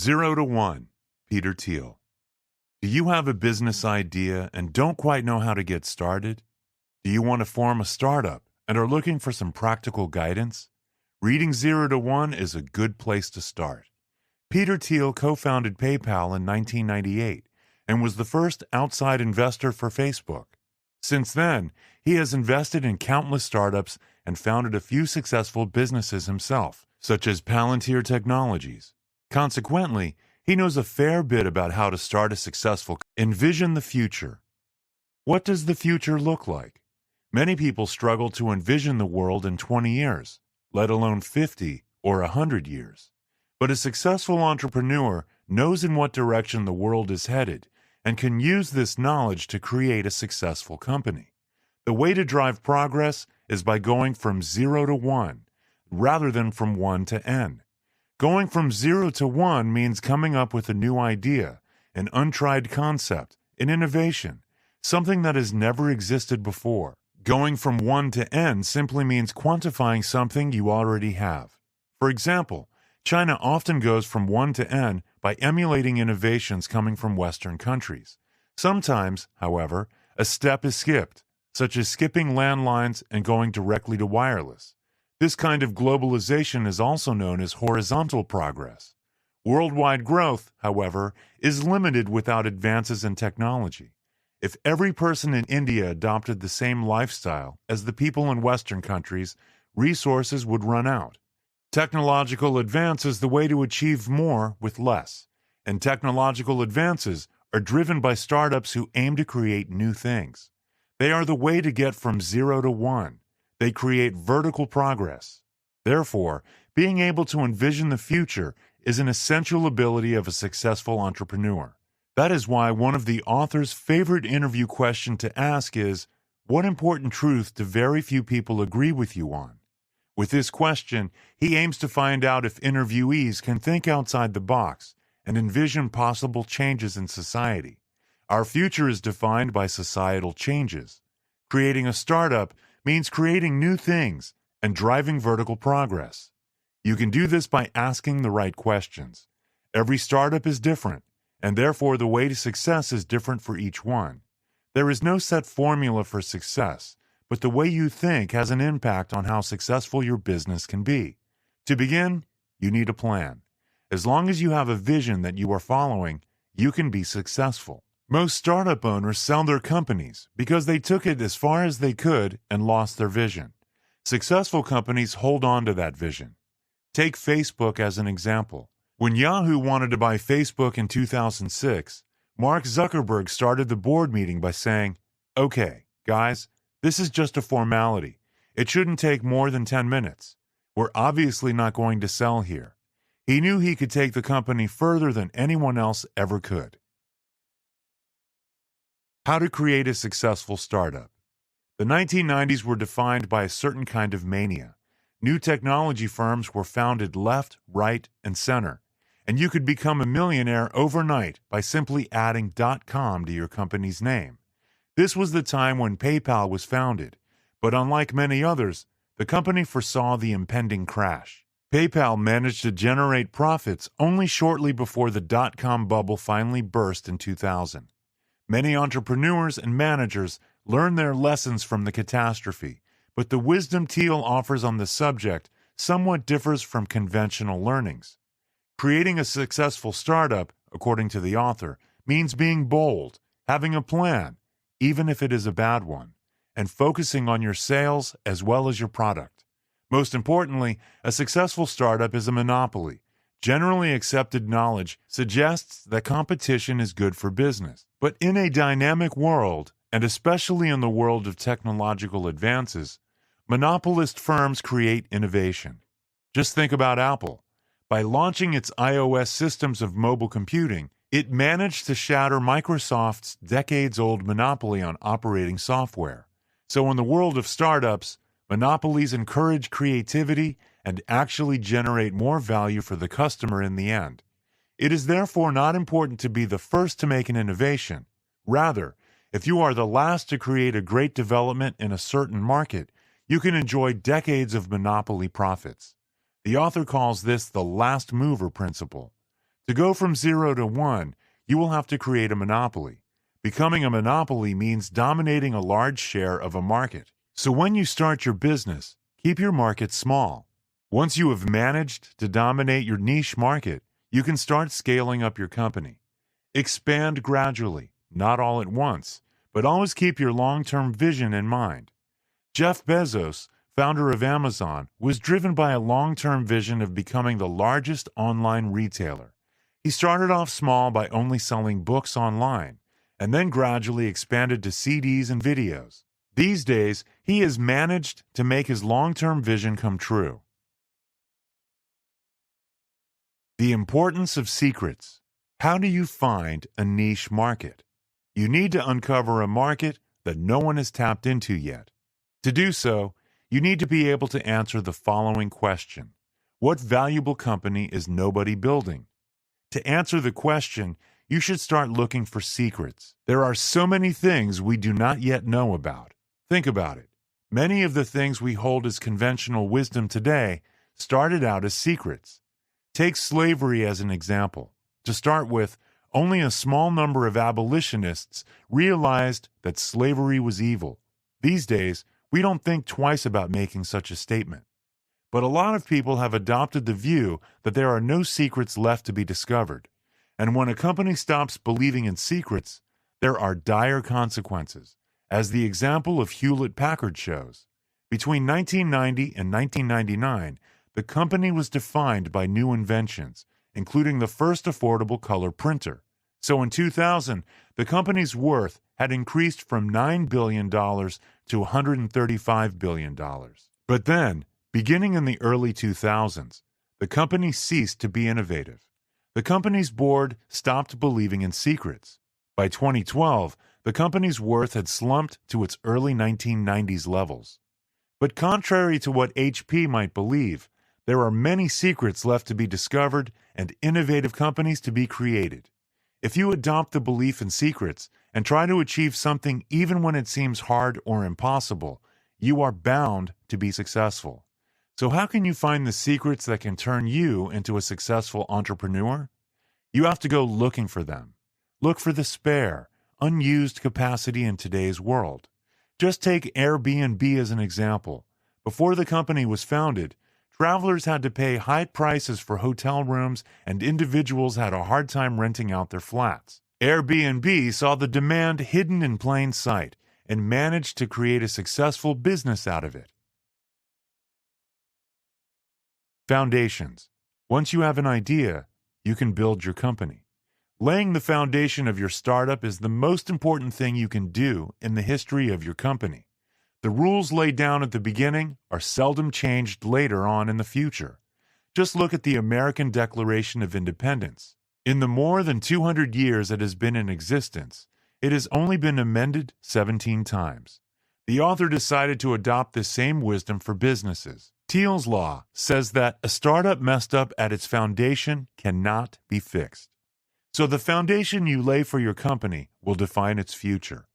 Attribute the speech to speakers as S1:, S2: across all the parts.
S1: 0 to 1, Peter Thiel. Do you have a business idea and don't quite know how to get started? Do you want to form a startup and are looking for some practical guidance? Reading 0 to 1 is a good place to start. Peter Thiel co-founded PayPal in 1998 and was the first outside investor for Facebook. Since then, he has invested in countless startups and founded a few successful businesses himself, such as Palantir Technologies. Consequently, he knows a fair bit about how to start a successful. Envision the future. What does the future look like? Many people struggle to envision the world in 20 years, let alone 50 or 100 years. But a successful entrepreneur knows in what direction the world is headed and can use this knowledge to create a successful company. The way to drive progress is by going from 0 to 1, rather than from 1 to N. Going from 0 to 1 means coming up with a new idea, an untried concept, an innovation, something that has never existed before. Going from 1 to N simply means quantifying something you already have. For example, China often goes from 1 to N by emulating innovations coming from Western countries. Sometimes, however, a step is skipped, such as skipping landlines and going directly to wireless. This kind of globalization is also known as horizontal progress. Worldwide growth, however, is limited without advances in technology. If every person in India adopted the same lifestyle as the people in Western countries, resources would run out. Technological advance is the way to achieve more with less, and technological advances are driven by startups who aim to create new things. They are the way to get from 0 to 1. They create vertical progress. Therefore, being able to envision the future is an essential ability of a successful entrepreneur. That is why one of the author's favorite interview questions to ask is, what important truth do very few people agree with you on? With this question, he aims to find out if interviewees can think outside the box and envision possible changes in society. Our future is defined by societal changes. Creating a startup means creating new things and driving vertical progress. You can do this by asking the right questions. Every startup is different, and therefore the way to success is different for each one. There is no set formula for success, but the way you think has an impact on how successful your business can be. To begin, you need a plan. As long as you have a vision that you are following, you can be successful. Most startup owners sell their companies because they took it as far as they could and lost their vision. Successful companies hold on to that vision. Take Facebook as an example. When Yahoo wanted to buy Facebook in 2006, Mark Zuckerberg started the board meeting by saying, "Okay, guys, this is just a formality. It shouldn't take more than 10 minutes. We're obviously not going to sell here." He knew he could take the company further than anyone else ever could. How to create a successful startup. The 1990s were defined by a certain kind of mania. New technology firms were founded left, right, and center, and you could become a millionaire overnight by simply adding .com to your company's name. This was the time when PayPal was founded, but unlike many others, the company foresaw the impending crash. PayPal managed to generate profits only shortly before the .com bubble finally burst in 2000. Many entrepreneurs and managers learn their lessons from the catastrophe, but the wisdom Thiel offers on the subject somewhat differs from conventional learnings. Creating a successful startup, according to the author, means being bold, having a plan, even if it is a bad one, and focusing on your sales as well as your product. Most importantly, a successful startup is a monopoly. Generally accepted knowledge suggests that competition is good for business. But in a dynamic world, and especially in the world of technological advances, monopolist firms create innovation. Just think about Apple. By launching its iOS systems of mobile computing, it managed to shatter Microsoft's decades-old monopoly on operating software. So in the world of startups, monopolies encourage creativity and actually generate more value for the customer in the end. It is therefore not important to be the first to make an innovation. Rather, if you are the last to create a great development in a certain market, you can enjoy decades of monopoly profits. The author calls this the last mover principle. To go from 0 to 1, you will have to create a monopoly. Becoming a monopoly means dominating a large share of a market. So when you start your business, keep your market small. Once you have managed to dominate your niche market, you can start scaling up your company. Expand gradually, not all at once, but always keep your long-term vision in mind. Jeff Bezos, founder of Amazon, was driven by a long-term vision of becoming the largest online retailer. He started off small by only selling books online, and then gradually expanded to CDs and videos. These days, he has managed to make his long-term vision come true. The importance of secrets. How do you find a niche market? You need to uncover a market that no one has tapped into yet. To do so, you need to be able to answer the following question: what valuable company is nobody building? To answer the question, you should start looking for secrets. There are so many things we do not yet know about. Think about it. Many of the things we hold as conventional wisdom today started out as secrets. Take slavery as an example. To start with, only a small number of abolitionists realized that slavery was evil. These days, we don't think twice about making such a statement. But a lot of people have adopted the view that there are no secrets left to be discovered. And when a company stops believing in secrets, there are dire consequences, as the example of Hewlett-Packard shows. Between 1990 and 1999, the company was defined by new inventions, including the first affordable color printer. So in 2000, the company's worth had increased from $9 billion to $135 billion. But then, beginning in the early 2000s, the company ceased to be innovative. The company's board stopped believing in secrets. By 2012, the company's worth had slumped to its early 1990s levels. But contrary to what HP might believe, there are many secrets left to be discovered and innovative companies to be created. If you adopt the belief in secrets and try to achieve something even when it seems hard or impossible, you are bound to be successful. So how can you find the secrets that can turn you into a successful entrepreneur? You have to go looking for them. Look for the spare, unused capacity in today's world. Just take Airbnb as an example. Before the company was founded, travelers had to pay high prices for hotel rooms and individuals had a hard time renting out their flats. Airbnb saw the demand hidden in plain sight and managed to create a successful business out of it. Foundations. Once you have an idea, you can build your company. Laying the foundation of your startup is the most important thing you can do in the history of your company. The rules laid down at the beginning are seldom changed later on in the future. Just look at the American Declaration of Independence. In the more than 200 years it has been in existence, it has only been amended 17 times. The author decided to adopt this same wisdom for businesses. Thiel's law says that a startup messed up at its foundation cannot be fixed. So the foundation you lay for your company will define its future.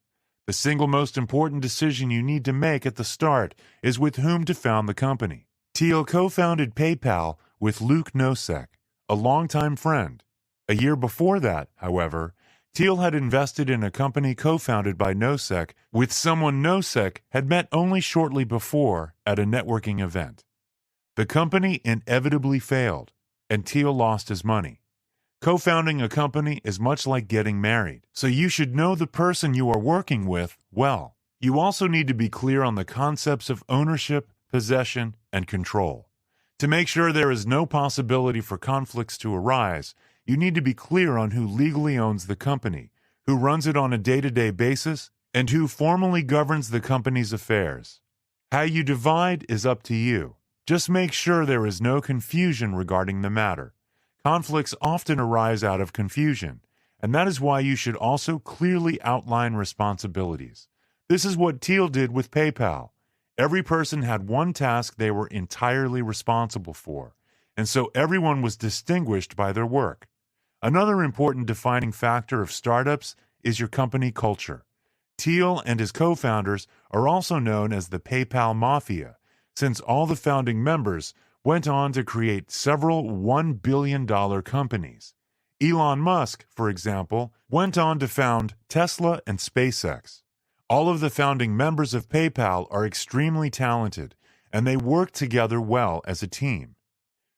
S1: The single most important decision you need to make at the start is with whom to found the company. Thiel co-founded PayPal with Luke Nosek, a longtime friend. A year before that, however, Thiel had invested in a company co-founded by Nosek with someone Nosek had met only shortly before at a networking event. The company inevitably failed, and Thiel lost his money. Co-founding a company is much like getting married, so you should know the person you are working with well. You also need to be clear on the concepts of ownership, possession, and control. To make sure there is no possibility for conflicts to arise, you need to be clear on who legally owns the company, who runs it on a day-to-day basis, and who formally governs the company's affairs. How you divide is up to you. Just make sure there is no confusion regarding the matter. Conflicts often arise out of confusion, and that is why you should also clearly outline responsibilities. This is what Thiel did with PayPal. Every person had one task they were entirely responsible for, and so everyone was distinguished by their work. Another important defining factor of startups is your company culture. Thiel and his co-founders are also known as the PayPal Mafia, since all the founding members went on to create several $1 billion companies. Elon Musk, for example, went on to found Tesla and SpaceX. All of the founding members of PayPal are extremely talented, and they work together well as a team.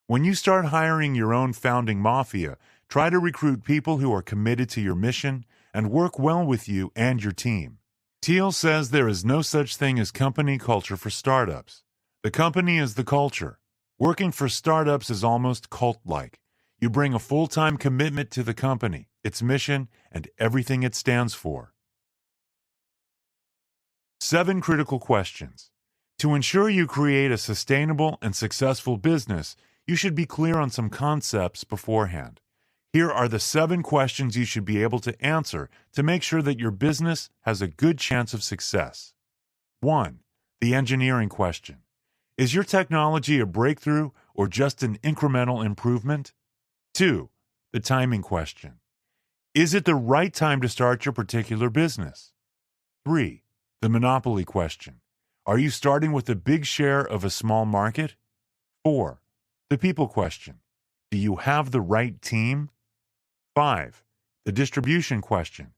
S1: When you start hiring your own founding mafia, try to recruit people who are committed to your mission and work well with you and your team. Thiel says there is no such thing as company culture for startups. The company is the culture. Working for startups is almost cult-like. You bring a full-time commitment to the company, its mission, and everything it stands for. 7 critical questions. To ensure you create a sustainable and successful business, you should be clear on some concepts beforehand. Here are the 7 questions you should be able to answer to make sure that your business has a good chance of success. 1. The engineering question. Is your technology a breakthrough or just an incremental improvement? 2. The timing question. Is it the right time to start your particular business? 3. The monopoly question. Are you starting with a big share of a small market? 4. The people question. Do you have the right team? 5. The distribution question.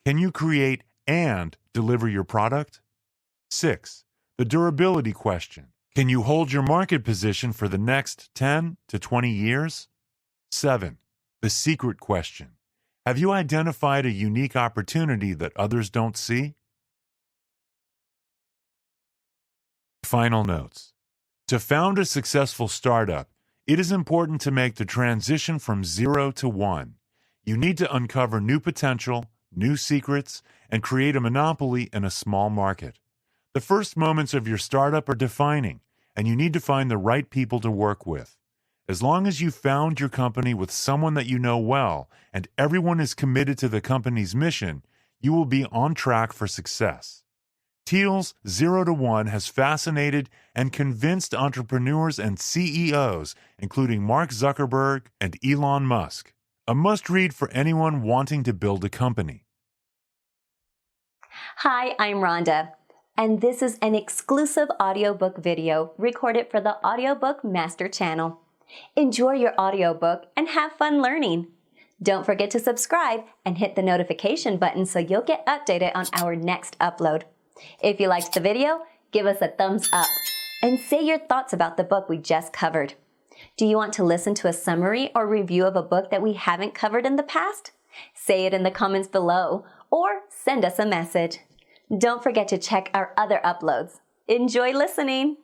S1: Can you create and deliver your product? 6. The durability question. Can you hold your market position for the next 10 to 20 years? 7. The secret question. Have you identified a unique opportunity that others don't see? Final notes. To found a successful startup, it is important to make the transition from 0 to 1. You need to uncover new potential, new secrets, and create a monopoly in a small market. The first moments of your startup are defining, and you need to find the right people to work with. As long as you found your company with someone that you know well, and everyone is committed to the company's mission, you will be on track for success. Thiel's 0 to 1 has fascinated and convinced entrepreneurs and CEOs, including Mark Zuckerberg and Elon Musk. A must-read for anyone wanting to build a company.
S2: Hi, I'm Rhonda, and this is an exclusive audiobook video recorded for the Audiobook Master Channel. Enjoy your audiobook and have fun learning. Don't forget to subscribe and hit the notification button so you'll get updated on our next upload. If you liked the video, give us a thumbs up and say your thoughts about the book we just covered. Do you want to listen to a summary or review of a book that we haven't covered in the past? Say it in the comments below or send us a message. Don't forget to check our other uploads. Enjoy listening!